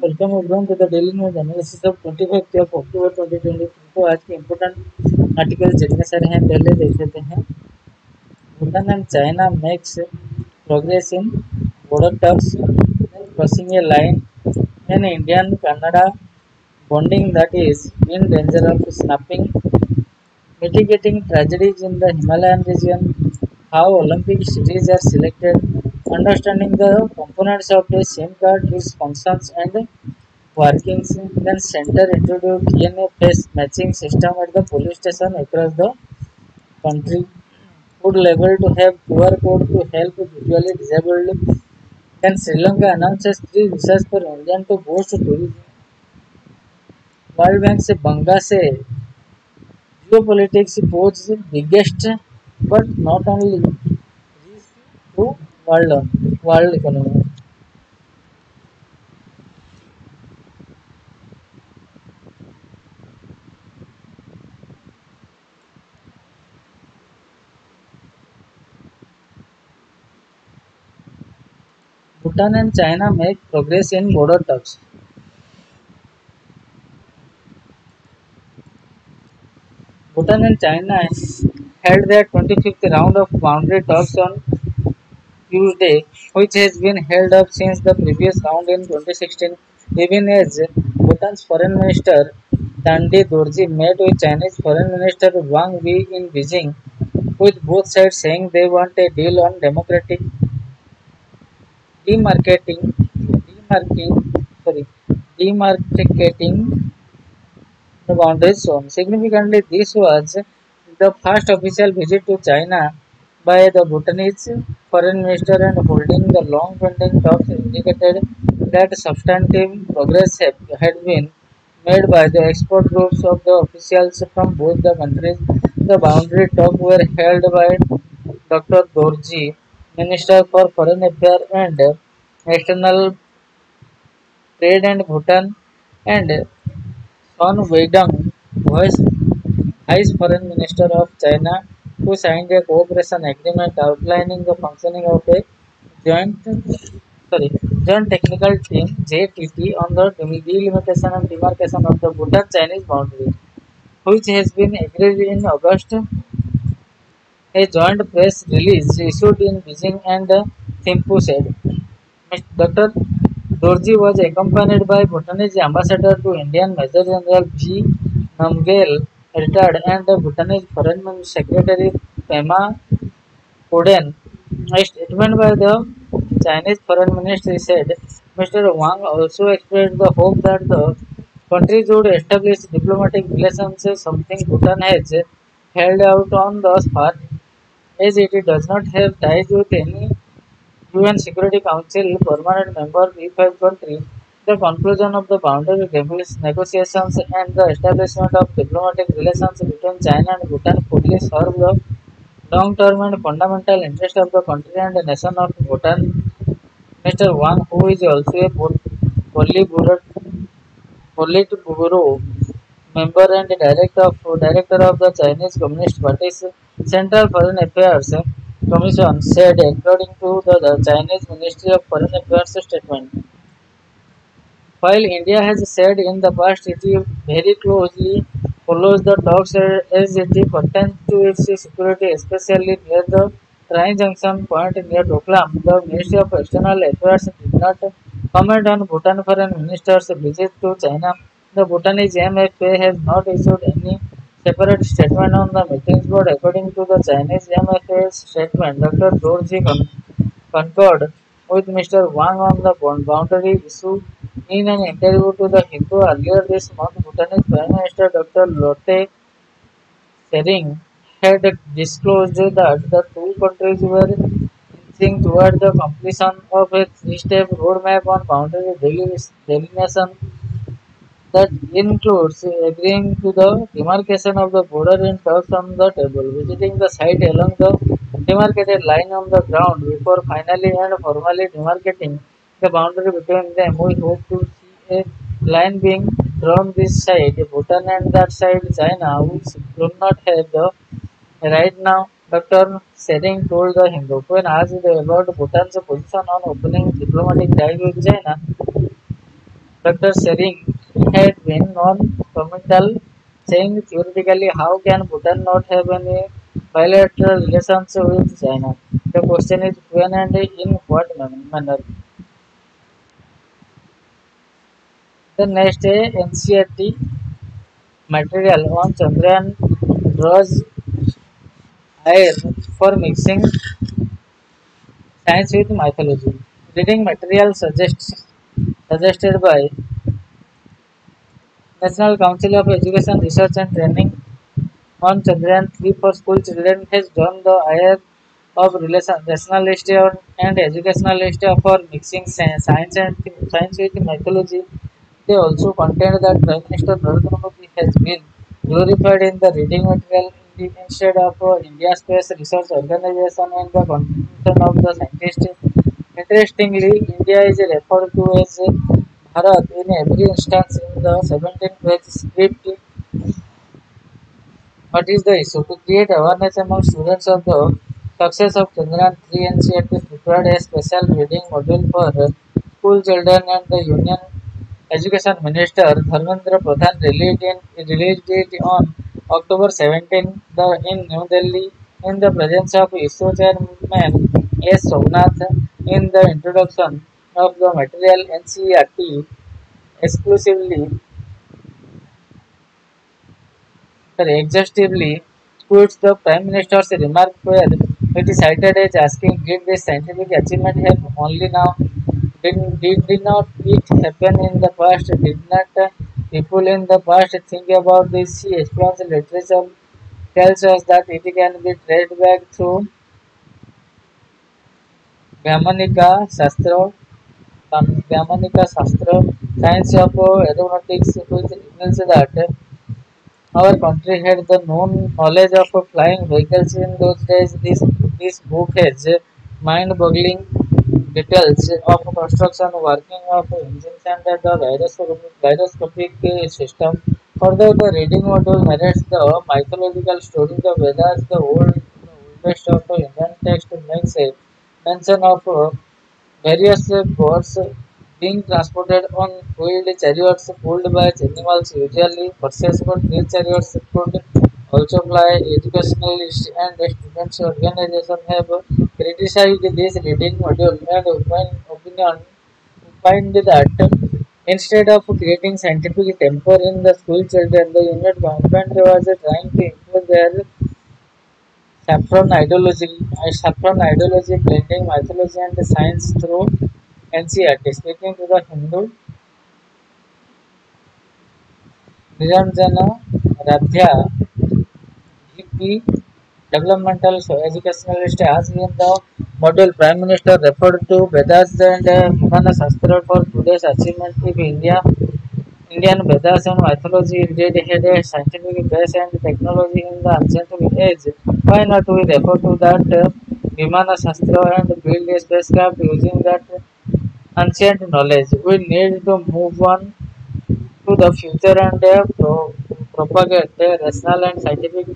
Welcome everyone to the daily news analysis of 25 of October 2023। तो आज के important article जितने सारे हैं पहले देख लेते हैं। Bhutan and China makes progress in border talks, crossing a line in Indian Canada bonding that is in danger of snapping, mitigating tragedies in the Himalayan region, how Olympic cities are selected, understanding the components of the SIM card, its functions and workings, then center introduced DNA face matching system at the police station across the country. Would level to have QR code to help visually disabled. Then Sri Lanka announces three visas for Indian to boost tourism. World Bank से बंगा से geopolitics poses biggest but not only risk to world economy. Bhutan and China make progress in border talks. Bhutan and China held their 25th round of boundary talks on Tuesday, which has been held up since the previous round in 2016, even as Bhutan's Foreign Minister Tandi Dorji met with Chinese Foreign Minister Wang Yi in Beijing, with both sides saying they want a deal on democratic demarcating, demarcating, sorry, demarcating the boundary zone. Significantly, this was the first official visit to China by the Bhutanese foreign minister, and holding the long pending talks indicated that substantive progress had been made by the expert groups of the officials from both the countries. The boundary talks were held by Dr. Dorji, Minister for Foreign Affairs and External Trade and Bhutan, and Son Weidong, Vice Foreign Minister of China, who signed a cooperation agreement outlining the functioning of a joint sorry, Joint Technical Team (JTT) on the delimitation and demarcation of the Bhutan-Chinese boundary, which has been agreed in August. A joint press release issued in Beijing and Thimphu said, Dr. Dorji was accompanied by Bhutanese Ambassador to Indian Major General G. Namgyel, retired, and Bhutanese Foreign Secretary Pema Koden. A statement by the Chinese Foreign Ministry said Mr. Wang also expressed the hope that the countries would establish diplomatic relations, something Bhutan has held out on thus far, as it does not have ties with any UN Security Council permanent member P5 country. The conclusion of the boundary negotiations and the establishment of diplomatic relations between China and Bhutan fully serve the long-term and fundamental interest of the country and nation of Bhutan. Mr. Wang, who is also a Politburo Politburo member and director of the Chinese Communist Party's Central Foreign Affairs Commission, said, according to the Chinese Ministry of Foreign Affairs statement. While India has said in the past it very closely follows the talks as it pertains to its security, especially near the train junction point near Doklam, the Ministry of External Affairs did not comment on Bhutan Foreign Minister's visit to China. The Bhutanese MFA has not issued any separate statement on the meetings, but according to the Chinese MFA's statement, Dr. Dorji concurred with Mr. Wang on the boundary issue in an interview to the Hindu earlier this month. Bhutanese Prime Minister Dr. Lotte Tshering had disclosed that the two countries were inching toward the completion of a three-step roadmap on boundary delineation that includes agreeing to the demarcation of the border in talks on the table, visiting the site along the demarcated line on the ground before finally and formally demarcating the boundary between them. We hope to see a line being drawn this side Bhutan and that side China, which do not have the right now. Dr. Sering told the Hindu when asked about Bhutan's position on opening diplomatic ties with China. Dr. Sering had been non-committal, saying theoretically, how can Bhutan not have any bilateral relations with China? The question is when and in what manner. The next day, NCERT material on Chandrayaan draws ire for mixing science with mythology. Reading material suggested by National Council of Education Research and Training on Chandrayaan 3 for school children has drawn the ire of rationalist and educationalist for mixing science with mythology. They also contend that Prime Minister Narendra Modi has been glorified in the reading material instead of India Space Research Organization and the contribution of the scientists. Interestingly, India is referred to as Bharat in every instance in the 17-page script. What is the issue? To create awareness among students of the success of Chandrayaan 3, NCERT prepared a special reading module for school children, and the Union Education Minister Dharmendra Pradhan released it on October 17 in New Delhi in the presence of ISRO Chairman S. Somnath. In the introduction of the material, NCERT exclusively exhaustively quotes the Prime Minister's remark where it is cited as asking, did this scientific achievement have only now? Did not it happen in the past? Did not people in the past think about this? She explains literature tells us that it can be traced back through Vyamanika Shastra, science of aeronautics, which reveals that our country had the known knowledge of flying vehicles in those days. This book has mind-boggling details of construction, working of engines, and the gyroscopic system. Further, the reading module narrates the mythological story. The Vedas, the oldest of the Indian text, makes a mention of various gods being transported on wheeled chariots pulled by animals, usually horses, but these chariots could also fly. Educationalists and students organizations have criticized this reading module and opined that instead of creating scientific temper in the school children, the unit government was trying to impose their saffron ideology, blending mythology and science through NCERT. Speaking to the Hindu, Niranjana Radhya, VP Developmental Educationalist, as in the model Prime Minister referred to Vedas and Manas Ranjan for today's achievement. If Indian Vedas and mythology indeed had a scientific base and technology in the ancient age, why not we refer to that Vimana Shastra and build a spacecraft using that ancient knowledge? We need to move on to the future and propagate a rational and scientific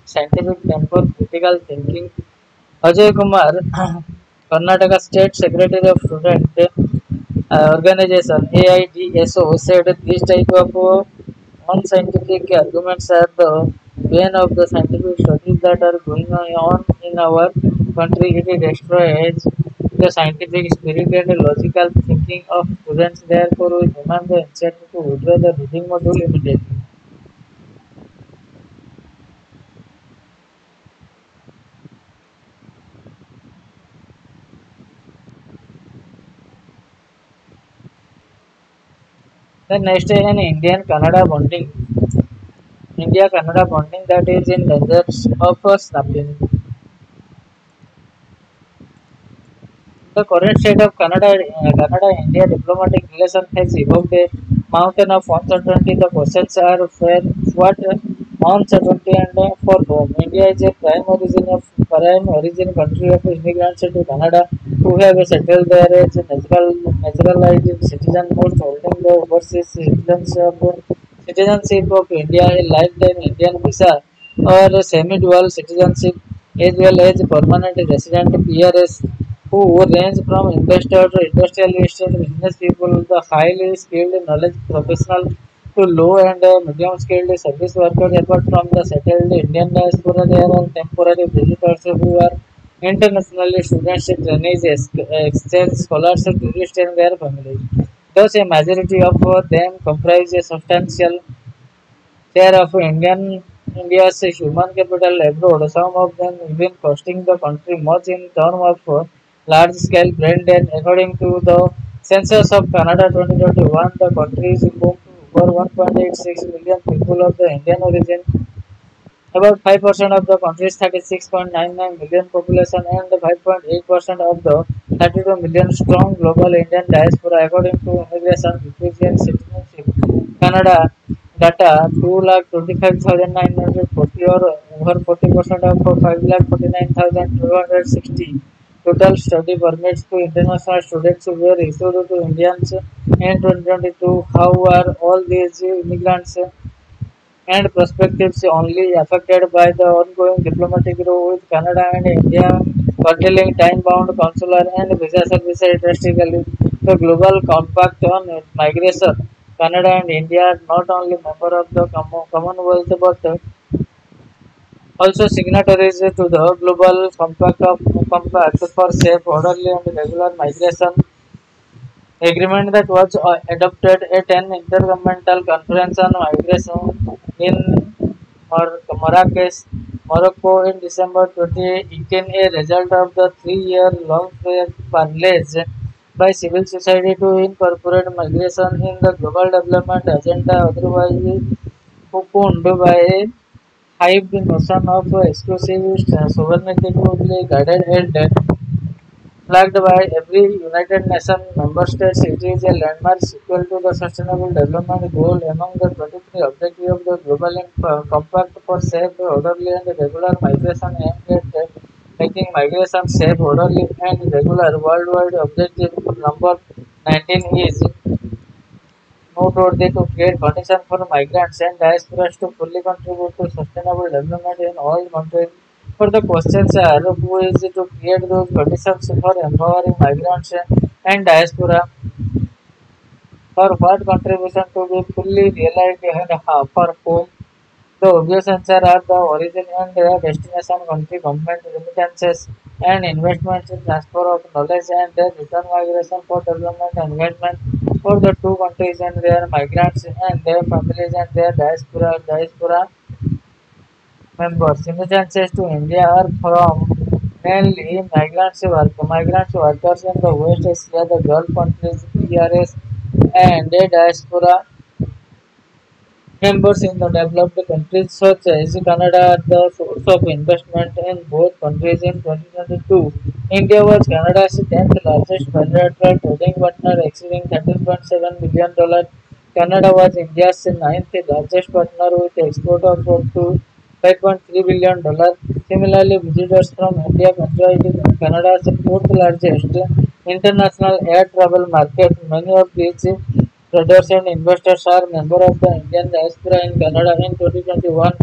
temper, critical thinking. Ajay Kumar, Karnataka State Secretary of Student Organization AIDSO, said this type of unscientific arguments are the bane of the scientific studies that are going on in our country. It destroys the scientific spirit and logical thinking of students. Therefore, we demand the institute to withdraw the reading module immediately. The next is an India-Canada bonding that is in danger of snapping. The current state of Canada-India diplomatic relations has evoked a mountain of uncertainty. The questions are what uncertainty and for whom. India is a prime origin country of immigrants to Canada who have settled there as naturalized citizens, most holding the overseas citizenship of India, a lifetime Indian visa or semi-dual citizenship, as well as permanent resident PRS who range from investors to industrialists and business people, the highly skilled knowledge professional to low and medium skilled service workers. Apart from the settled Indian diaspora, there are temporary visitors who are internationally students, trainees, exchange scholars, tourists, and their families. Thus, a majority of them comprise a substantial share of India's human capital abroad, some of them even costing the country much in terms of large-scale brand. And according to the census of Canada 2021, the country is home to over 1.86 million people of the Indian origin. About 5% of the country's 36.99 million population and 5.8% of the 32 million strong global Indian diaspora, according to Immigration, Refugee and Citizenship Canada data. 2,25,940 or over 40% of 5,49,260 total study permits to international students were issued to Indians in 2022. How are all these immigrants and prospectives only affected by the ongoing diplomatic row with Canada and India curtailing time-bound consular and visa services drastically. The Global Compact on Migration, Canada and India are not only members of the Commonwealth but also signatories to the Global Compact for safe, orderly and regular migration agreement that was adopted at an intergovernmental conference on migration in Marrakesh, Morocco in December 2018, a result of the three-year-long parleys by civil society to incorporate migration in the global development agenda, otherwise cocooned by a hyped notion of exclusive sovereignty to be guided and flagged by every United Nations member state. It is a landmark sequel to the Sustainable Development Goal among the 23 objectives of the Global Compact for safe, orderly and regular migration aimed at making migration safe, orderly and regular. Worldwide objective number 19 is noteworthy to create conditions for migrants and diasporas to fully contribute to sustainable development in all countries. For the questions are who is to create those conditions for empowering migrants and diaspora, for what contribution to be fully realized and for whom. The obvious answer are the origin and destination country, government remittances and investments in transfer of knowledge and return migration for development engagement for the two countries and their migrants and their families and their diaspora members. Remittances to India are from mainly migrants workers in the West Asia, the Gulf countries, PRS and diaspora members in the developed countries such as Canada are the source of investment in both countries in 2022. India was Canada's 10th largest bilateral trading partner, exceeding $13.7 billion. Canada was India's ninth largest partner with export of up to $5.3 billion. Similarly, visitors from India constitute Canada's fourth largest international air travel market. Many of these traders and investors are members of the Indian diaspora in Canada. In 2021,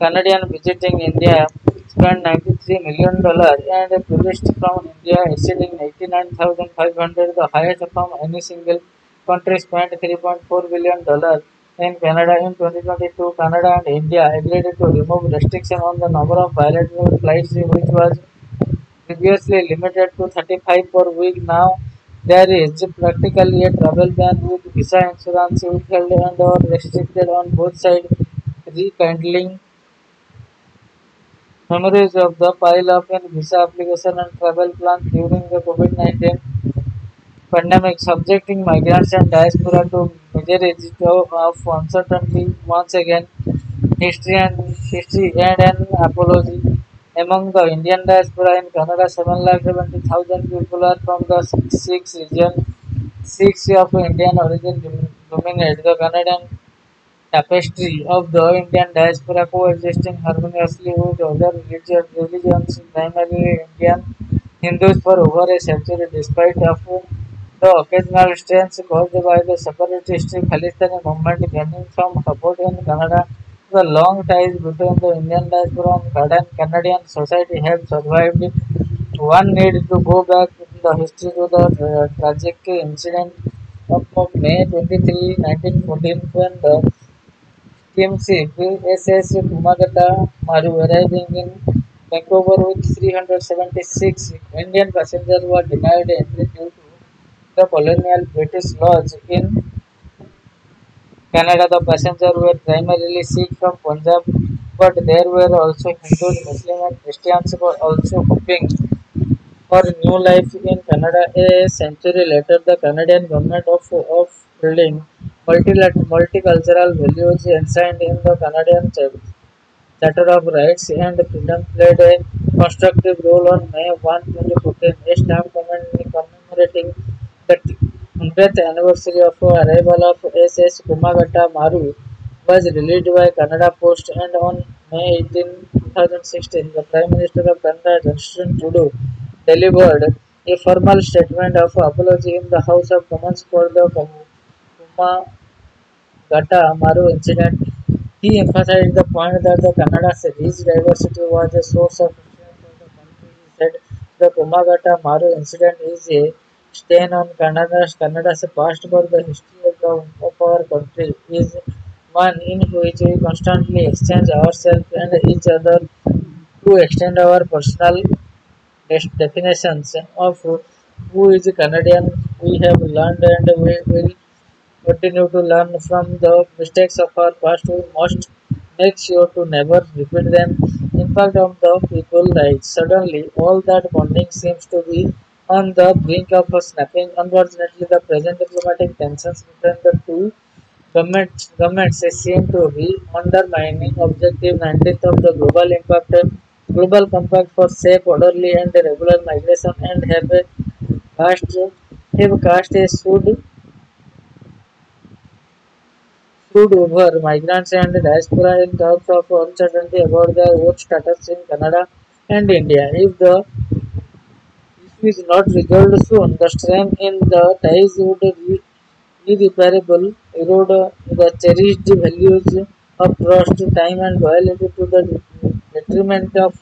Canadian visiting India spent $93 million and tourists from India exceeding 89,500, the highest from any single country, spent $3.4 billion in Canada. In 2022, Canada and India agreed to remove restriction on the number of bilateral flights, which was previously limited to 35 per week. Now there is practically a travel ban with visa insurance withheld and or restricted on both sides, rekindling memories of the pile up in visa application and travel plans during the COVID-19 pandemic, subjecting migrants and diaspora to major of uncertainty. Once again, history and an apology. Among the Indian diaspora in Canada, 7,70,000 people are from the six regions. Six of Indian origin dominate the Canadian tapestry of the Indian diaspora, coexisting harmoniously with other religions, primarily Indian Hindus, for over a century, despite of the occasional strains caused by the separatist Khalistani movement gaining some support in Canada. The long ties between the Indian diaspora and Canadian society have survived One need to go back in the history to the tragic incident of May 23, 1914 when the steamship SS Kumagata Maru arriving in Vancouver with 376 Indian passengers were denied entry due to the colonial British laws. In Canada, the passengers were primarily Sikh from Punjab, but there were also Hindus, Muslims, and Christians were also hoping for new life in Canada. A century later, the Canadian government of building multicultural values enshrined in the Canadian Charter of Rights and Freedom played a constructive role on May 1, 2014. A stamp commemorating the 100th anniversary of arrival of SS Kumagata Maru was released by Canada Post, and on May 18, 2016, the Prime Minister of Canada, Justin Trudeau, delivered a formal statement of apology in the House of Commons for the Kumagata Maru incident. He emphasized the point that the Canada's rich diversity was a source of influence for the country. He said the Kumagata Maru incident is a stain on Canada's past, but the history of our country is one in which we constantly exchange ourselves and each other to extend our personal definitions of who is Canadian. We have learned and we will continue to learn from the mistakes of our past. We must make sure to never repeat them. Impact of the people rights. Suddenly, all that bonding seems to be on the brink of a snapping. Unfortunately, the present diplomatic tensions between the two governments seem to be undermining Objective 19th of the Global Compact for safe, orderly, and regular migration, and cast have cast a should over migrants and diaspora in terms of uncertainty about their own status in Canada and India. If the issue is not resolved soon, the strain in the ties would irreparable erode the cherished values of trust, time, and loyalty to the detriment of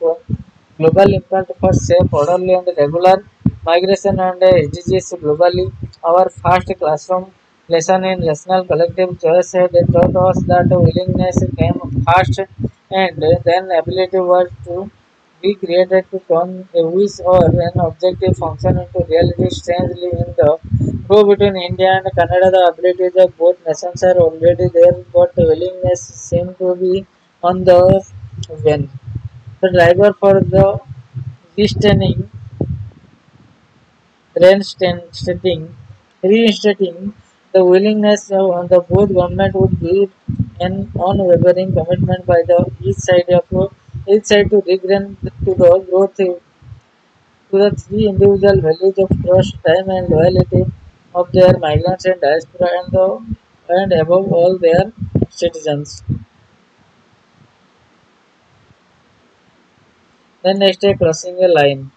global impact for safe, orderly, and regular migration and SDGs globally. Our first classroom lesson in rational collective choice had taught us that willingness came first, and then ability was to be created to turn a wish or an objective function into reality. Strangely, in the go between India and Canada, the abilities of both nations are already there, but the willingness seems to be on the wane. The driver for the reinstating, reinstating the willingness of the both government would be an unwavering commitment by the each side to regain to the growth to the three individual values of trust, time, and loyalty of their migrants and diaspora, and above all their citizens. Then next, crossing a line.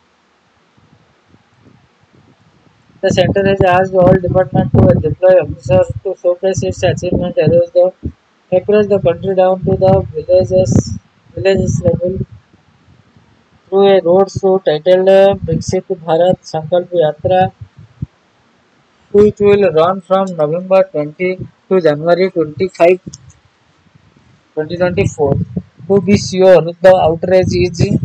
The center has asked all departments to deploy officers to showcase its achievement across the country down to the villages level through a road show titled Viksit Bharat Sankalp Yatra, which will run from November 20 to January 25, 2024. To be sure, the outrage is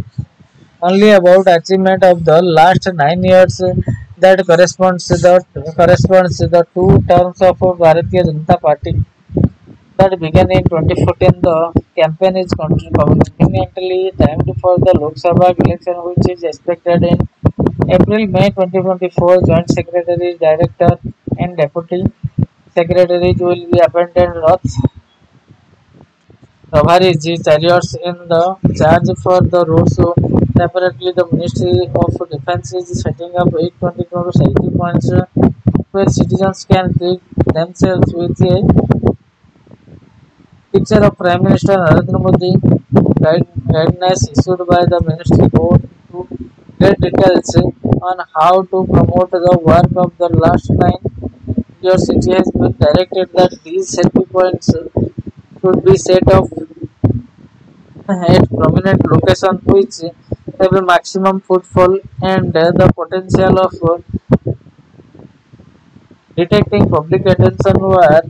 only about achievement of the last 9 years that corresponds to the two terms of Bharatiya Janata Party that began in 2014. The campaign is conveniently timed for the Lok Sabha election, which is expected in April-May 2024. Joint Secretaries, Director, and Deputy Secretaries will be appointed. Prabharis chariots in the charge for the road show. Separately, the Ministry of Defense is setting up 822 cycle points where citizens can treat themselves with a picture of Prime Minister Narendra Modi. Guidance issued by the Ministry go into great details on how to promote the work of the last 9 years. It has been directed that these selfie points should be set up at prominent locations which have a maximum footfall and the potential of detecting public attention were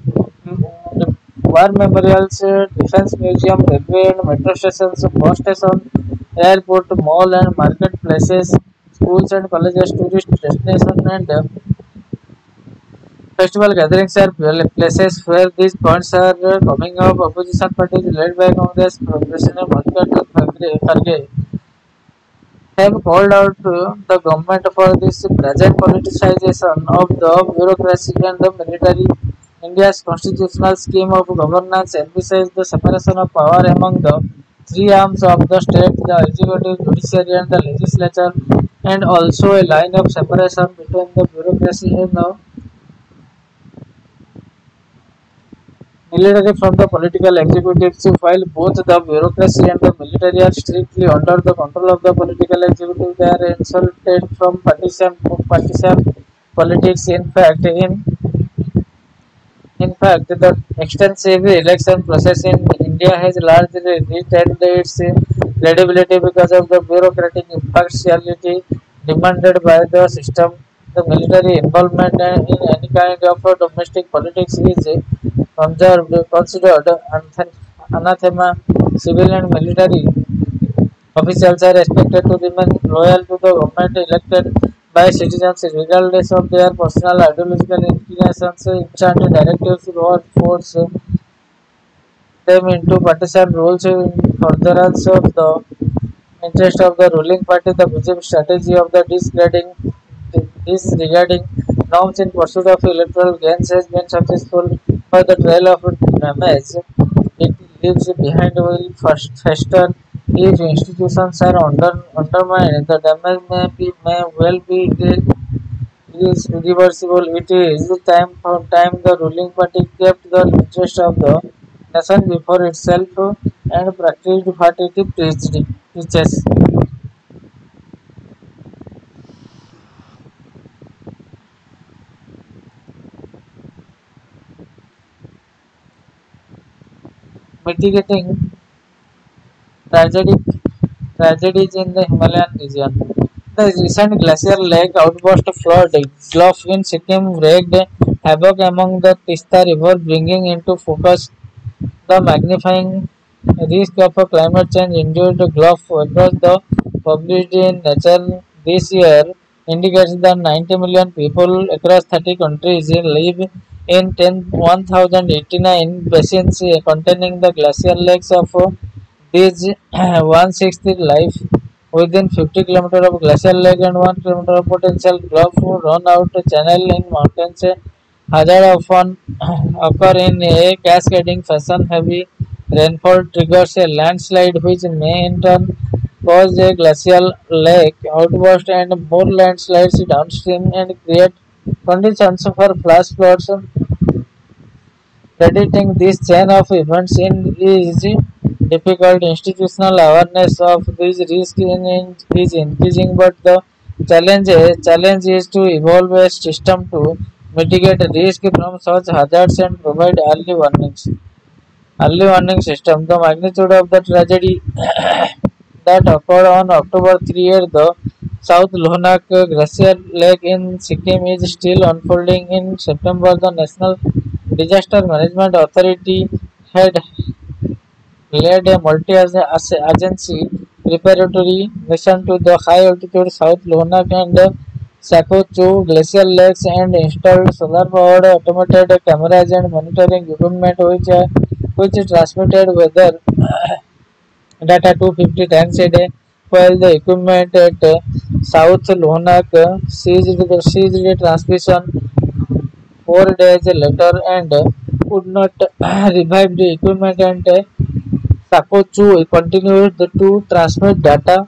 war memorials, defense museum, railway and metro stations, bus station, airport, mall and marketplaces, schools and colleges, tourist destination and festival gatherings are places where these points are coming up. Opposition parties led by Congress, President Mallikarjun Kharge have called out the government for this present politicization of the bureaucracy and the military. India's constitutional scheme of governance emphasizes the separation of power among the three arms of the state, the executive, judiciary, and the legislature, and also a line of separation between the bureaucracy and the military from the political executives, while both the bureaucracy and the military are strictly under the control of the political executive, they are insulted from partisan politics. In fact, the extensive election process in India has largely retained its credibility because of the bureaucratic impartiality demanded by the system. The military involvement in any kind of domestic politics is considered anathema. Civil and military officials are expected to remain loyal to the government elected by citizens regardless of their personal ideological inclinations. Instant directives or force them into partisan rules in furtherance of the interest of the ruling party. The BJP strategy of the disregarding norms in pursuit of electoral gains has been successful, but the trail of damage it leaves behind will first fester if institutions are undermined. The damage may well be irreversible. It is time the ruling party kept the interest of the nation before itself and practiced what it preaches. Mitigating tragic tragedies in the Himalayan region. The recent glacier lake outburst flood Gulf in Sikkim wreaked havoc among the Tista River, bringing into focus the magnifying risk of a climate change induced Gulf across the published in Nature this year indicates that 90 million people across 30 countries live in 1089 basins containing the glacial lakes of these 1/6 life within 50 kilometers of glacial lake and 1 kilometer of potential Gulf run out channel in mountains. Hazard often occur in a cascading fashion. Heavy rainfall triggers a landslide which may in turn cause a glacial lake outburst and more landslides downstream and create conditions for flash floods. Predicting this chain of events is difficult. Institutional awareness of these risks is increasing, but the challenge is to evolve a system to mitigate risk from such hazards and provide early warnings. Early warning system. The magnitude of the tragedy that occurred on October 3 at the South Lohanak Glacier Lake in Sikkim is still unfolding. In September, the National Disaster Management Authority had led a multi-agency preparatory mission to the high-altitude South Lohanak and Sakochu glacial lakes and installed solar-powered automated cameras and monitoring equipment which transmitted weather data 250 times a day, while the equipment at South Lohanak ceased the transmission 4 days later and could not revive the equipment and Sakochu continued to transmit data.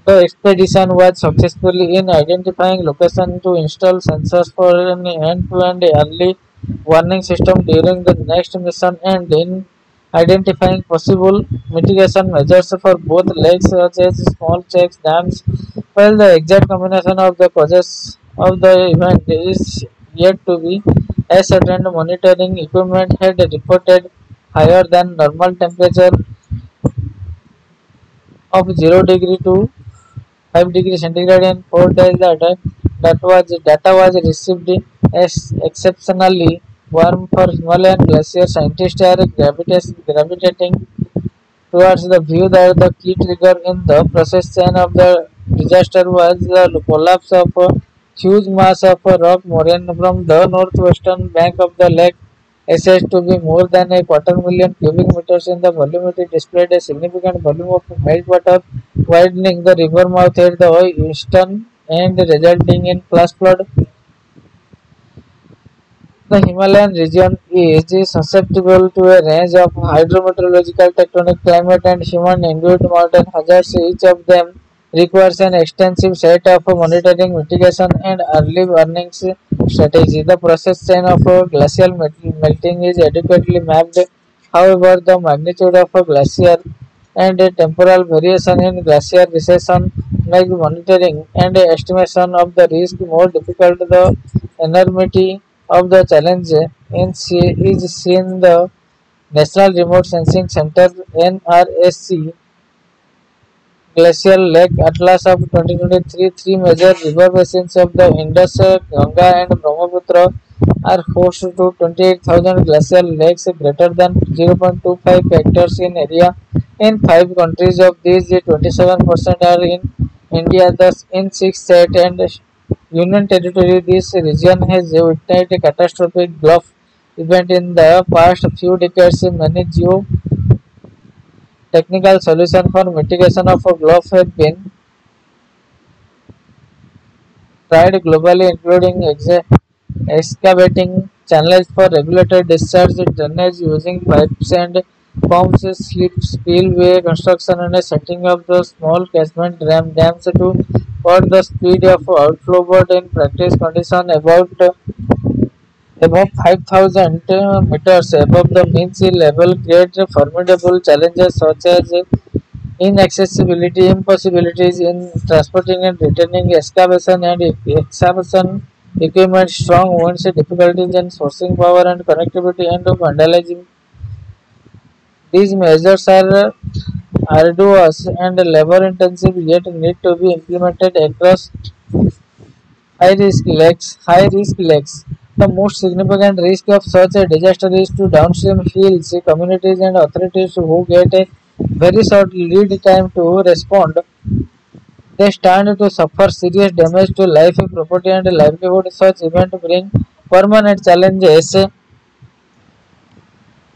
The expedition was successful in identifying location to install sensors for an end-to-end early warning system during the next mission and in identifying possible mitigation measures for both lakes such as small checks, dams. While the exact combination of the causes of the event is yet to be ascertained, monitoring equipment had reported higher than normal temperature of 0 degree to 5 degree centigrade in 4 days. Data was received as exceptionally warm for Himalayan glacier. Scientists are gravitating towards the view that the key trigger in the process chain of the disaster was the collapse of a huge mass of rock moraine from the northwestern bank of the lake. Assessed to be more than a quarter million cubic meters in the volume, it displayed a significant volume of meltwater, widening the river mouth at the eastern end, resulting in flash flood. The Himalayan region is susceptible to a range of hydrometeorological, tectonic, climate, and human-induced mountain hazards. Each of them requires an extensive set of monitoring, mitigation, and early warning strategies. The process chain of glacial melting is adequately mapped. However, the magnitude of a glacier and a temporal variation in glacier recession make monitoring and estimation of the risk more difficult. The enormity of the challenge is seen the National Remote Sensing Center (NRSC) glacial lake atlas of 2023. Three major river basins of the Indus, Ganga, and Brahmaputra are host to 28,000 glacial lakes greater than 0.25 hectares in area in 5 countries. Of these, 27% are in India, thus in 6 states and union territory. This region has witnessed a catastrophic Gulf event in the past few decades. Many geotechnical solutions for mitigation of a Gulf have been tried globally, including excavating channels for regulated discharge drainage using pipes and pumps, slip spillway construction, and setting up the small catchment dams to cut the speed of outflow. But in practice, conditions above 5,000 meters above the mean sea level create formidable challenges such as inaccessibility, impossibilities in transporting and returning excavation and excavation equipment, strong winds, difficulties in sourcing power and connectivity, and vandalism. These measures are arduous and labor intensive yet need to be implemented across high risk lakes. The most significant risk of such a disaster is to downstream hills, communities and authorities who get a very short lead time to respond. They stand to suffer serious damage to life, property, and livelihood. Such events bring permanent challenges.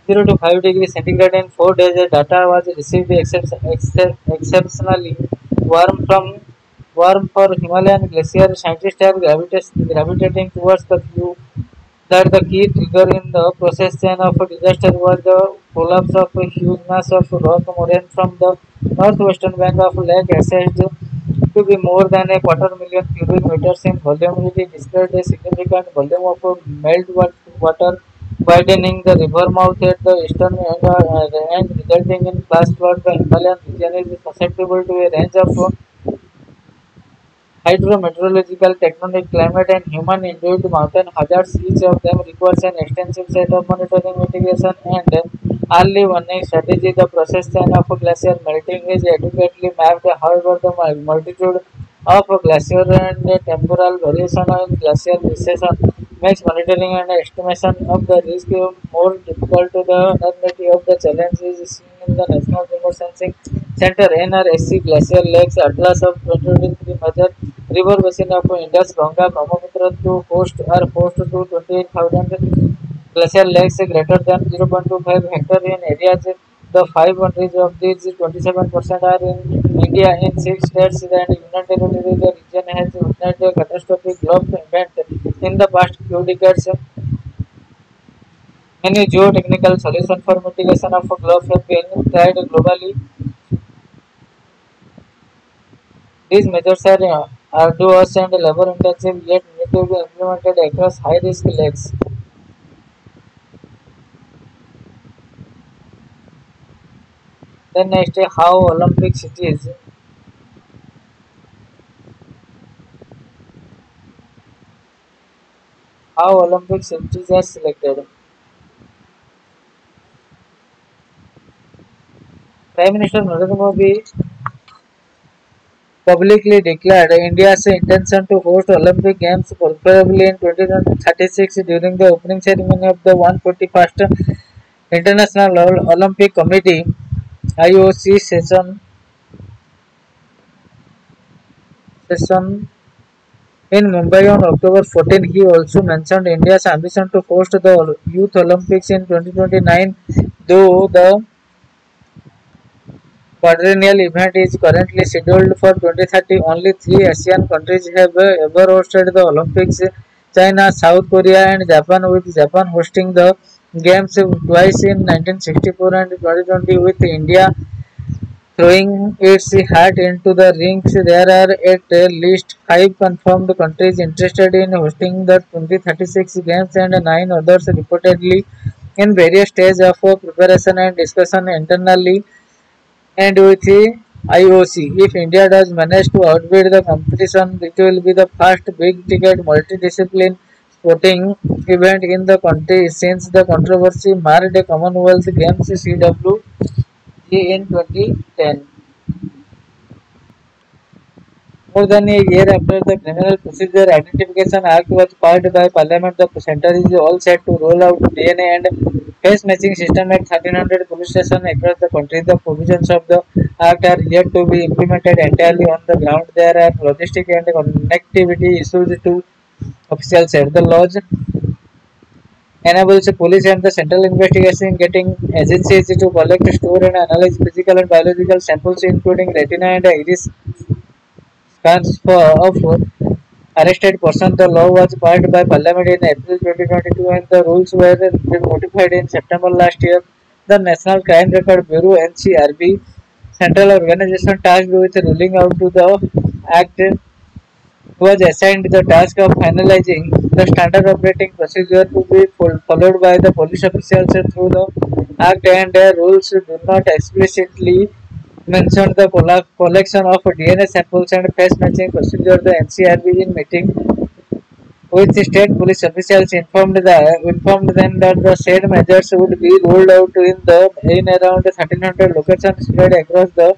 0 to 5 degrees centigrade in 4 days. The data was received exceptionally warm for Himalayan glacier. Scientists are gravitating towards the view that the key trigger in the process chain of a disaster was the collapse of a huge mass of rock moraine from the northwestern bank of Lake assessed to be more than a quarter million cubic meters in volume. It displayed a significant volume of water, widening the river mouth at the eastern end, resulting in flash flood. The Himalayan region is susceptible to a range of hydrometeorological, tectonic, climate, and human-induced mountain hazards. Each of them requires an extensive set of monitoring, mitigation, and early warning strategy. The process chain of glacier melting is adequately mapped. However, the multitude of glacier and temporal variation in glacial recession makes monitoring and estimation of the risk more difficult. The enormity of the challenge is seen in the National Remote Sensing Center (NRSC) glacial lakes atlas of 2023 major river basin of Indus, Ganga, Brahmaputra host to 28,000 glacial lakes greater than 0.25 hectare in areas. The 5 countries of these 27% are in India in 6 states and Union Territory. The region has witnessed a catastrophic Gulf event in the past few decades. Many geotechnical solutions for mitigation of Gulf have been tried globally. These measures are arduous and labor intensive yet need to be implemented across high risk lakes. Then next, how Olympic cities are selected. Prime Minister Narendra Modi publicly declared India's intention to host Olympic Games preferably in 2036 during the opening ceremony of the 141st International Olympic Committee IOC session in Mumbai on October 14. He also mentioned India's ambition to host the Youth Olympics in 2029, though the quadrennial event is currently scheduled for 2030. Only three Asian countries have ever hosted the Olympics: China, South Korea, and Japan, with Japan hosting the Games twice in 1964 and 2020, with India throwing its hat into the rings. There are at least five confirmed countries interested in hosting the 2036 Games and nine others reportedly in various stages of preparation and discussion internally and with the IOC. If India does manage to outbid the competition, it will be the first big ticket multidiscipline sporting event in the country since the controversy marred a Commonwealth Games CWG in 2010. More than a year after the Criminal Procedure Identification Act was passed by Parliament, the centre is all set to roll out DNA and face matching system at 1300 police stations across the country. The provisions of the Act are yet to be implemented entirely on the ground. There are logistic and connectivity issues to officials said. The laws enables police and the central investigation getting agencies to collect, store and analyze physical and biological samples including retina and iris scans of arrested person. The law was passed by Parliament in April 2022 and the rules were notified in September last year. The National Crime Record Bureau (NCRB), central organization tasked with rolling out to the Act, was assigned the task of finalizing the standard operating procedure to be followed by the police officials through the Act, and their rules do not explicitly mention the collection of DNA samples and face matching procedure. The NCRB in meeting with state police officials informed them that the said measures would be rolled out in around 1300 locations spread across the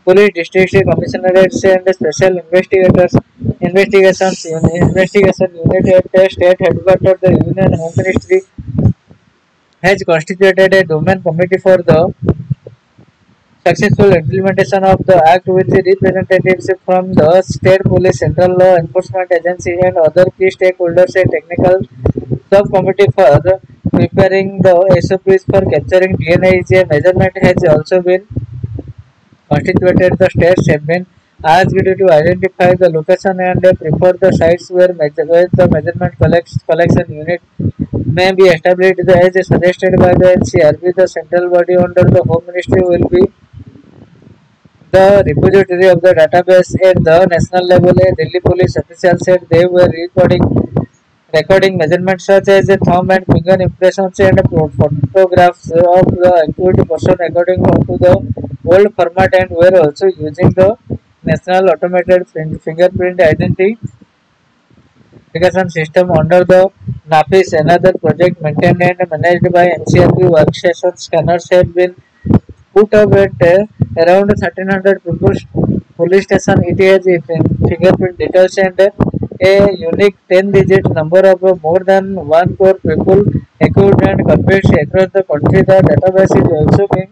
police districts, commissionerates, and special investigation unit at the state headquarters. The Union Home Ministry has constituted a domain committee for the successful implementation of the Act with the representatives from the state police, central law enforcement agency, and other key stakeholders. A technical subcommittee for preparing the SOPs for capturing DNA is a measurement has also been constituted. The states have been asked to identify the location and prefer the sites where the measurement collection unit may be established. As suggested by the NCRB, the central body under the Home Ministry will be the repository of the database at the national level. A Delhi police official said they were recording measurements such as thumb and finger impressions and photographs of the accused person according to the old format, and were also using the national automated fingerprint identification system under the NAPIS. Another project maintained and managed by NCRB workstation scanners have been put up at around 1300 police station. It has fingerprint details and a unique 10-digit number of more than 1 crore people accused and convicts across the country. The database is also being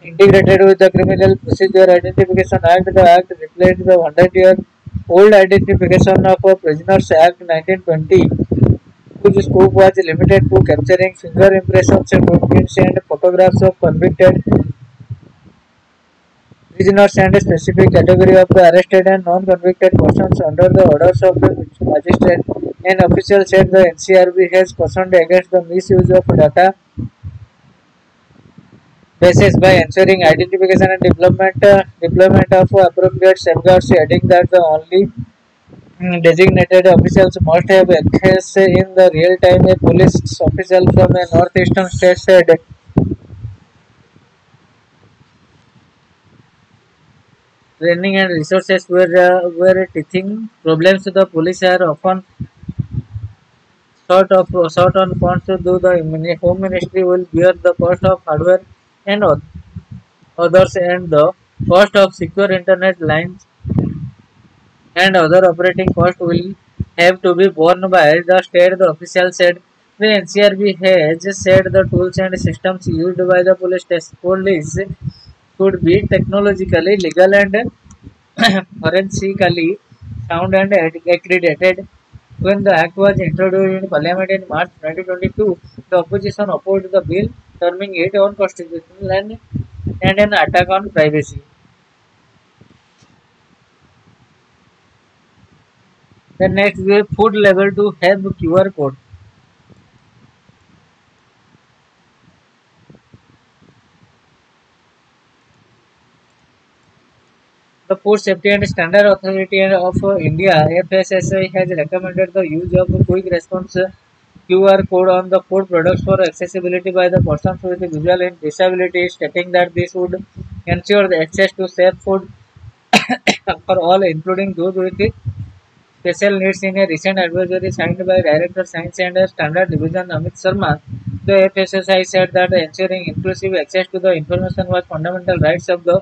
integrated with the Criminal Procedure Identification Act. The Act replaced the 100-year-old Identification of Prisoners Act 1920, whose scope was limited to capturing finger impressions, footprints, and photographs of convicted prisoners and a specific category of the arrested and non-convicted persons under the orders of the magistrate. An official said the NCRB has cautioned against the misuse of data bases by ensuring identification and deployment of appropriate safeguards, adding that the only designated officials must have access in the real time. A police official from a northeastern state said training and resources were teething problems. The police are often short on funds to do the home ministry will bear the cost of hardware and others, and the Cost of secure internet lines and other operating costs will have to be borne by the state, the official said. The NCRB has said the tools and systems used by the police could be technologically legal and forensically sound and accredited. When the act was introduced in Parliament in March 2022, the opposition opposed the bill, terming it unconstitutional and an attack on privacy. The next way, food level to have QR code. The Food Safety and Standard Authority of India (FSSAI) has recommended the use of quick response QR code on the food products for accessibility by the persons with visual disabilities, stating that this would ensure the access to safe food for all, including those with special needs. In a recent advisory signed by Director Science and Standard Division Amit Sharma, the FSSI said that ensuring inclusive access to the information was fundamental rights of the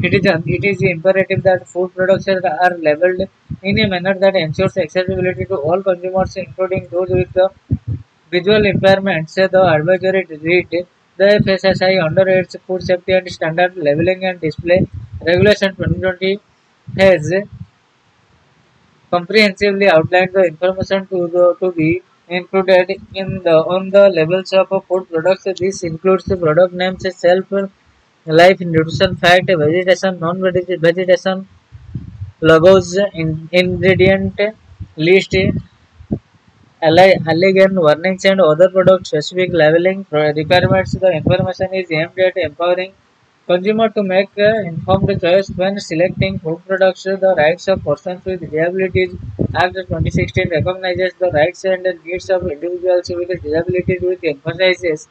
citizen. It is imperative that food products are labeled in a manner that ensures accessibility to all consumers, including those with the visual impairments. The advisory read the FSSI under its Food Safety and Standard Labeling and Display Regulation 2020 has comprehensively outlined the information to be included in the on the labels of food products. This includes the product names, shelf life, nutrition fact, vegetation, non-vegetation, logos, ingredient list, elegant warnings, and other product specific labeling requirements. The information is aimed at empowering consumer to make informed choice when selecting food products. The Rights of Persons with Disabilities Act 2016 recognizes the rights and needs of individuals with disabilities with emphasizes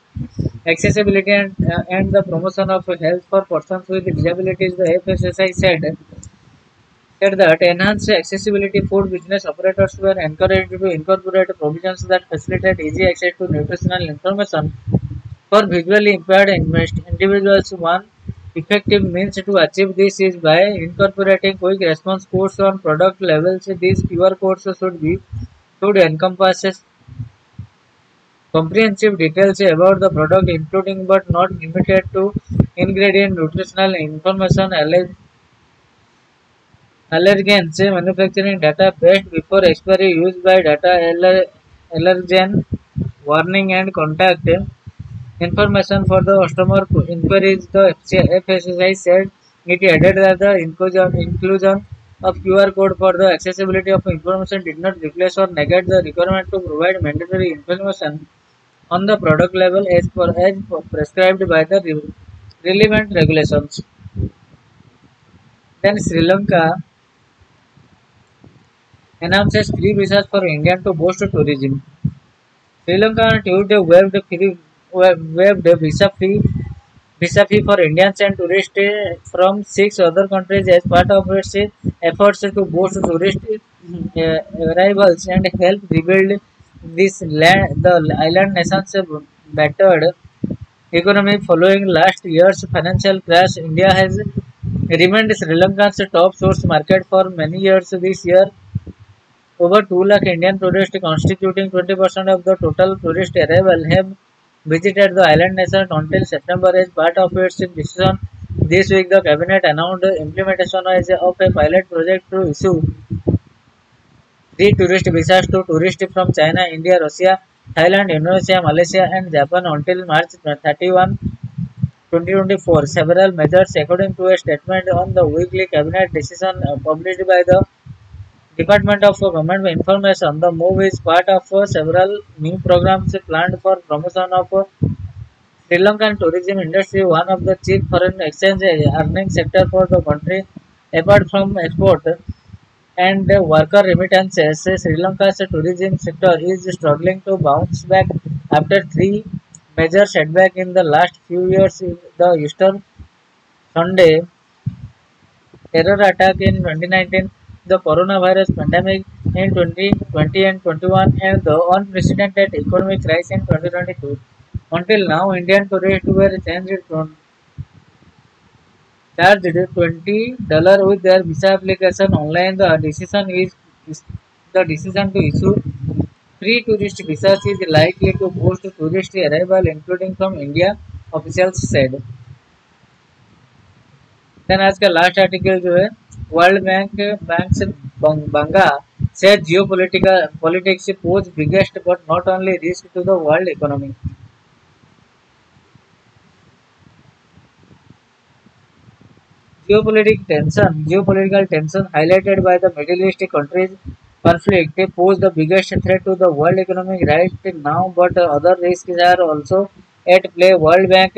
accessibility and the promotion of health for persons with disabilities. The FSSI said that enhanced accessibility food business operators were encouraged to incorporate provisions that facilitate easy access to nutritional information for visually impaired individuals. One effective means to achieve this is by incorporating quick response codes on product levels. These QR codes should encompass comprehensive details about the product, including but not limited to ingredient, nutritional information, allergens, manufacturing data, best before expiry, use by data, allergen warning, and contact information for the customer inquiries. The FSSI said it added that the inclusion of QR code for the accessibility of information did not replace or negate the requirement to provide mandatory information on the product level as prescribed by the relevant regulations. Then Sri Lanka announces free visas for Indian to boost tourism. Sri Lanka on Tuesday waived visa fee for Indians and tourists from six other countries as part of its efforts to boost tourist arrivals and help rebuild the island nation's battered economy following last year's financial crash. India has remained Sri Lanka's top source market for many years. This year, over 2 lakh Indian tourists, constituting 20% of the total tourist arrival, have visited the island nation until September. As part of its decision this week, the cabinet announced implementation of a pilot project to issue free tourist visas to tourists from China, India, Russia, Thailand, Indonesia, Malaysia, and Japan until March 31, 2024. Several measures, according to a statement on the weekly cabinet decision published by the Department of Government Information. The move is part of several new programs planned for promotion of Sri Lankan tourism industry, one of the chief foreign exchange earning sector for the country. Apart from export and worker remittances, Sri Lanka's tourism sector is struggling to bounce back after three major setbacks in the last few years. The Easter Sunday terror attack in 2019, the coronavirus pandemic in 2020 and 21, and the unprecedented economic crisis in 2022. Until now, Indian tourists were changed charged $20 with their visa application online. Is the decision to issue free tourist visas is likely to boost tourist arrival, including from India, officials said. Then आज का last article जो है world bank से बंगा से geopolitical politics poses biggest but not only risk to the world economy. Geopolitical tension highlighted by the Middle East countries conflict pose the biggest threat to the world economy right now, but other risks are also at play. World Bank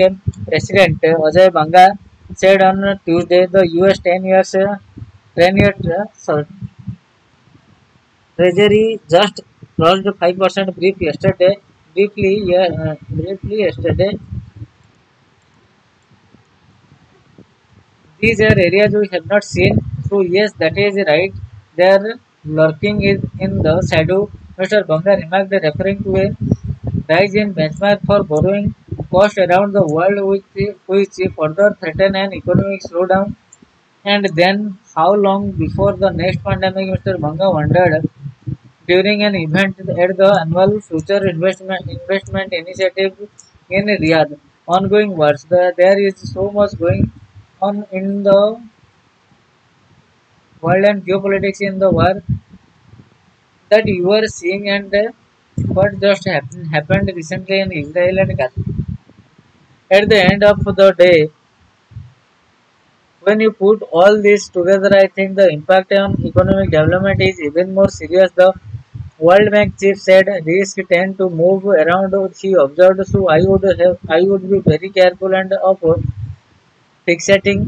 President Ajay Banga said on Tuesday the US 10 year Treasury just crossed 5% briefly yesterday. These are areas we have not seen. So yes, that is right. They are lurking in the shadow. Mr. Banga remarked referring to a rise in benchmark for borrowing cost around the world which further threaten an economic slowdown. And then how long before the next pandemic, Mr. Banga wondered during an event at the annual Future Investment Initiative in Riyadh. Ongoing works. There is so much going on in the world and geopolitics in the war that you are seeing and what just happened recently in Israel and Gaza. At the end of the day, when you put all this together, I think the impact on economic development is even more serious. The World Bank chief said risks tend to move around. He observed, so I would be very careful and of fixating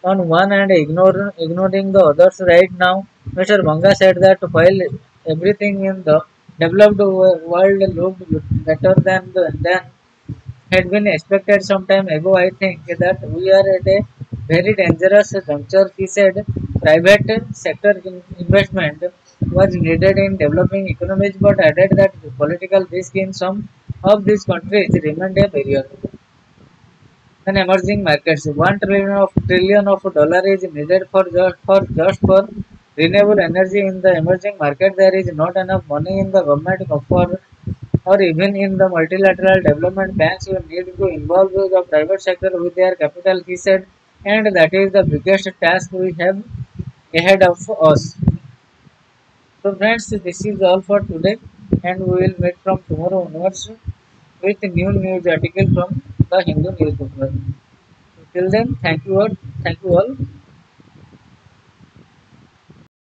on one and ignoring the others right now. Mr. Banga said that while everything in the developed world looked better than had been expected some time ago, I think that we are at a very dangerous juncture. He said private sector investment was needed in developing economies, but added that political risk in some of these countries remained a barrier. And emerging markets, $1 trillion of dollar is needed for renewable energy in the emerging market. There is not enough money in the government for or even in the multilateral development banks. You need to involve the private sector with their capital, he said, and that is the biggest task we have ahead of us. So friends, this is all for today, and we will meet from tomorrow onwards with new news article from the Hindu newspaper. Till then, thank you all.